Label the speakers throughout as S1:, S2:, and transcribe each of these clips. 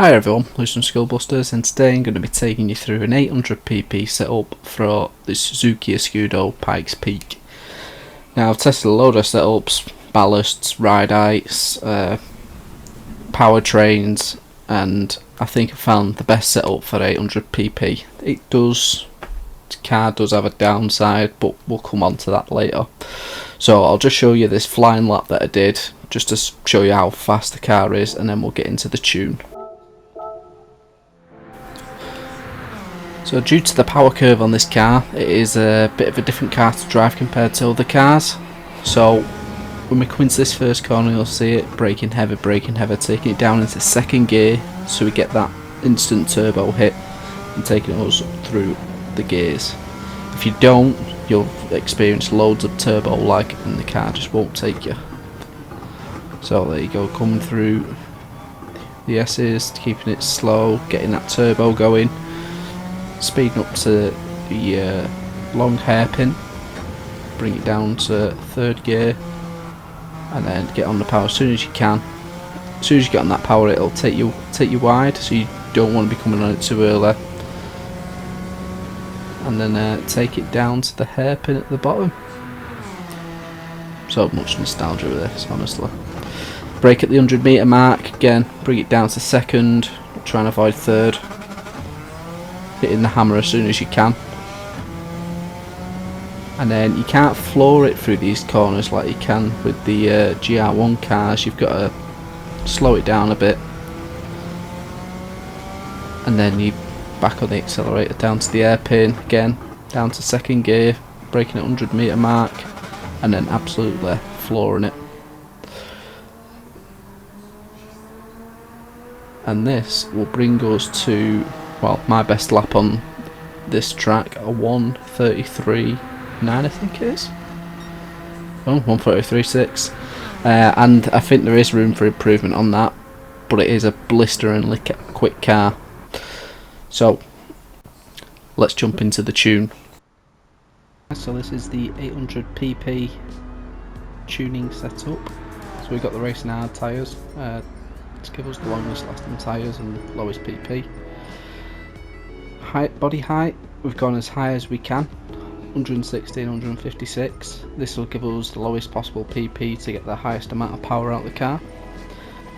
S1: Hi everyone, Lewis from Skullbusters, and today I'm going to be taking you through an 800pp setup for the Suzuki Escudo Pikes Peak. Now I've tested a load of setups, ballasts, ride heights, powertrains, and I think I found the best setup for 800pp. The car does have a downside, but we'll come on to that later. So I'll just show you this flying lap that I did, just to show you how fast the car is, and then we'll get into the tune. So due to the power curve on this car, it is a bit of a different car to drive compared to other cars. So when we come into this first corner, you'll see it braking heavy, taking it down into second gear, so we get that instant turbo hit and taking us through the gears. If you don't, you'll experience loads of turbo lag and the car just won't take you. So there you go, coming through the S's, keeping it slow, getting that turbo going. Speeding up to the long hairpin, bring it down to third gear, and then get on the power as soon as you can. As soon as you get on that power, it'll take you wide, so you don't want to be coming on it too early. And then take it down to the hairpin at the bottom. So much nostalgia with this, honestly. Brake at the 100 metre mark, again, bring it down to second, try and avoid third. Hitting the hammer as soon as you can, and then you can't floor it through these corners like you can with the GR1 cars. You've got to slow it down a bit, and then you back on the accelerator down to the hairpin, again down to second gear, braking at 100 metre mark, and then absolutely flooring it. And this will bring us to, well, my best lap on this track, a 1:33.9 I think it is. Oh, 1:33.6. And I think there is room for improvement on that, but it is a blisteringly quick car. So let's jump into the tune. So this is the 800pp tuning setup. So we've got the racing hard tyres to give us the longest lasting tyres and lowest PP. Body height, we've gone as high as we can, 160 and 156. This will give us the lowest possible PP to get the highest amount of power out of the car.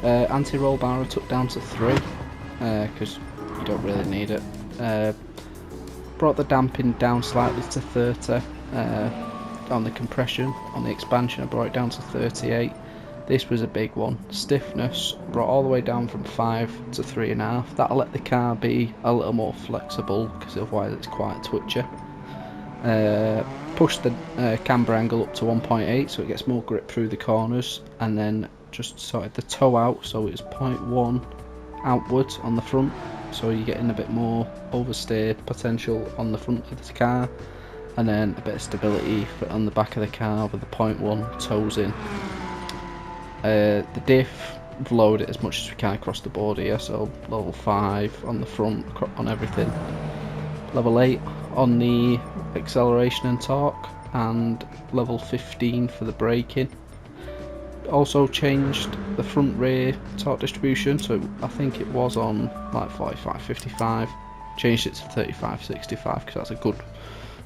S1: Anti-roll bar I took down to 3 because you don't really need it. Brought the damping down slightly to 30. On the compression, on the expansion I brought it down to 38. This was a big one. Stiffness brought all the way down from 5 to 3.5. That'll let the car be a little more flexible, because otherwise it's quite twitchy. Push the camber angle up to 1.8 so it gets more grip through the corners, and then just sorted the toe out so it's 0.1 outwards on the front, so you're getting a bit more oversteer potential on the front of the car, and then a bit of stability on the back of the car with the 0.1 toes in. The diff, we've lowered it as much as we can across the board here, so level 5 on the front, on everything, level 8 on the acceleration and torque, and level 15 for the braking. Also changed the front rear torque distribution, so I think it was on like 45-55, changed it to 35-65 because that's a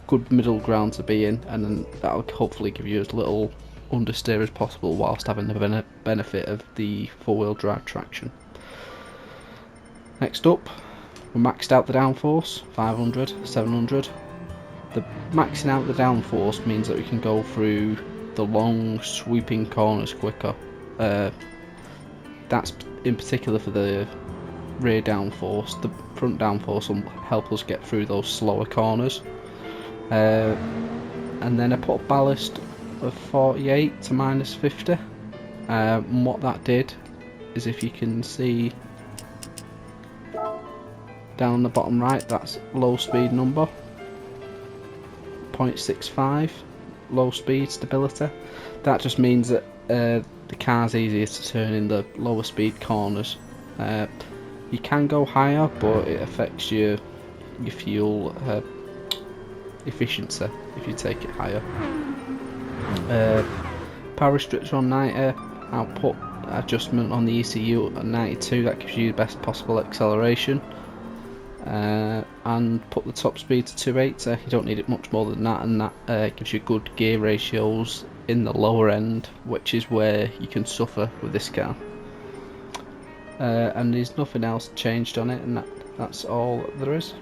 S1: good middle ground to be in, and then that'll hopefully give you as little understeer as possible whilst having the benefit of the four-wheel drive traction. Next up, we maxed out the downforce, 500, 700. The maxing out the downforce means that we can go through the long sweeping corners quicker. That's in particular for the rear downforce. The front downforce will help us get through those slower corners. And then I put ballast of 48 to -50. And what that did is, if you can see down the bottom right, that's low speed number, 0.65 low speed stability. That just means that the car's easier to turn in the lower speed corners. You can go higher, but it affects your fuel efficiency if you take it higher. Power restrictor on 90, output adjustment on the ECU at 92, that gives you the best possible acceleration. And put the top speed to 280. You don't need it much more than that, and that gives you good gear ratios in the lower end, which is where you can suffer with this car. And there's nothing else changed on it, and that's all there is.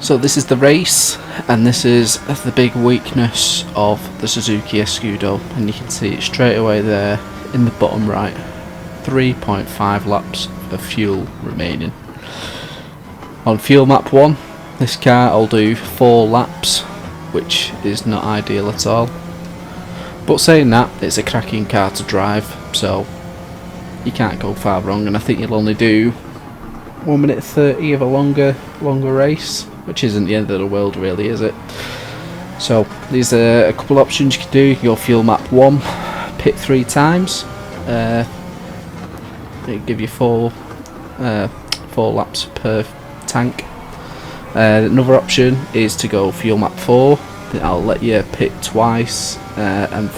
S1: So this is the race, and this is the big weakness of the Suzuki Escudo, and you can see it straight away there in the bottom right. 3.5 laps of fuel remaining. On fuel map 1, this car will do 4 laps, which is not ideal at all. But saying that, it's a cracking car to drive, so you can't go far wrong, and I think you'll only do 1 minute 30 of a longer race, which isn't the end of the world really, is it? So these are a couple of options you can do. You can go fuel map 1, pit 3 times. It'll give you 4 laps per tank. Another option is to go fuel map 4. I'll let you pit twice, and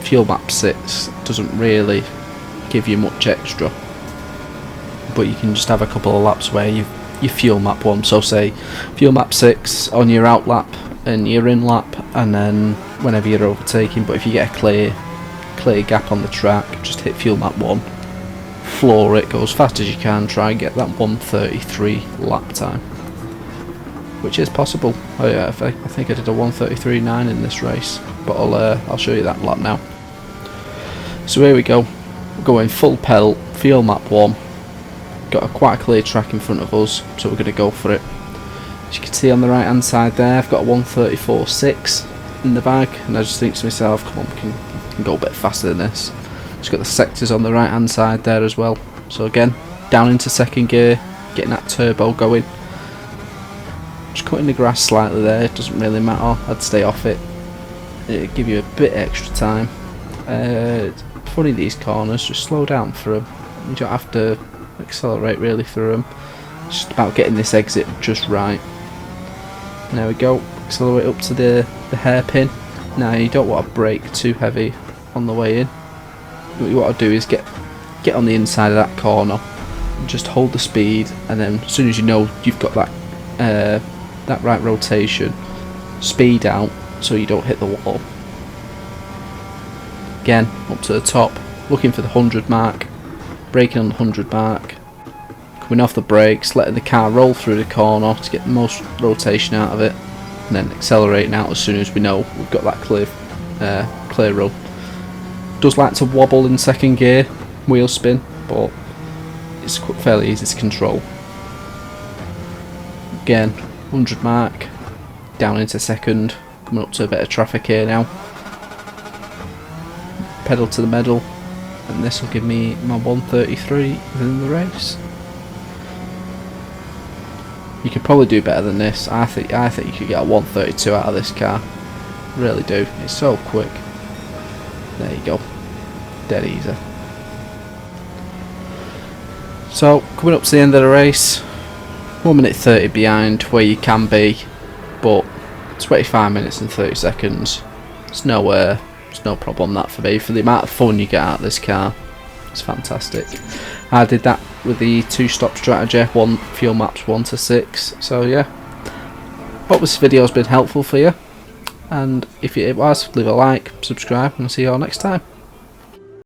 S1: fuel map 6 doesn't really give you much extra, but you can just have a couple of laps where you fuel map 1. So say fuel map 6 on your out lap and your in lap, and then whenever you're overtaking. But if you get a clear gap on the track, just hit fuel map 1, floor it, go as fast as you can, try and get that 1:33 lap time, which is possible. Oh yeah, I think I did a 1:33.9 in this race, but I'll show you that lap now. So here we go, we're going full pedal, fuel map 1, got quite a clear track in front of us, so we're going to go for it. As you can see on the right hand side there, I've got a 1:34.6 in the bag, and I just think to myself, come on, we can go a bit faster than this. Just got the sectors on the right hand side there as well. So again, down into second gear, getting that turbo going. Just cutting the grass slightly there, it doesn't really matter, I'd stay off it. It'll give you a bit extra time. Funny, these corners, just slow down through them. You don't have to accelerate really through them. It's just about getting this exit just right. And there we go, accelerate up to the hairpin. Now you don't want to brake too heavy on the way in. What you want to do is get on the inside of that corner and just hold the speed, and then as soon as you know you've got that right rotation, speed out so you don't hit the wall. Again, up to the top, looking for the 100 mark, braking on the 100 mark, coming off the brakes, letting the car roll through the corner to get the most rotation out of it, and then accelerating out as soon as we know we've got that clear run. Does like to wobble in second gear, wheel spin, but it's fairly easy to control. Again, 100 mark, down into second, coming up to a bit of traffic here now. Pedal to the metal, and this will give me my 1:33 within the race. You could probably do better than this. I think you could get a 1:32 out of this car. Really do. It's so quick. There you go. Dead easy. So coming up to the end of the race, 1 minute 30 behind where you can be, but 25 minutes and 30 seconds. It's no problem that for me. For the amount of fun you get out of this car, it's fantastic. I did that with the 2-stop strategy, fuel maps 1 to 6. So yeah, hope this video has been helpful for you, and if it was, leave a like, subscribe, and I'll see you all next time.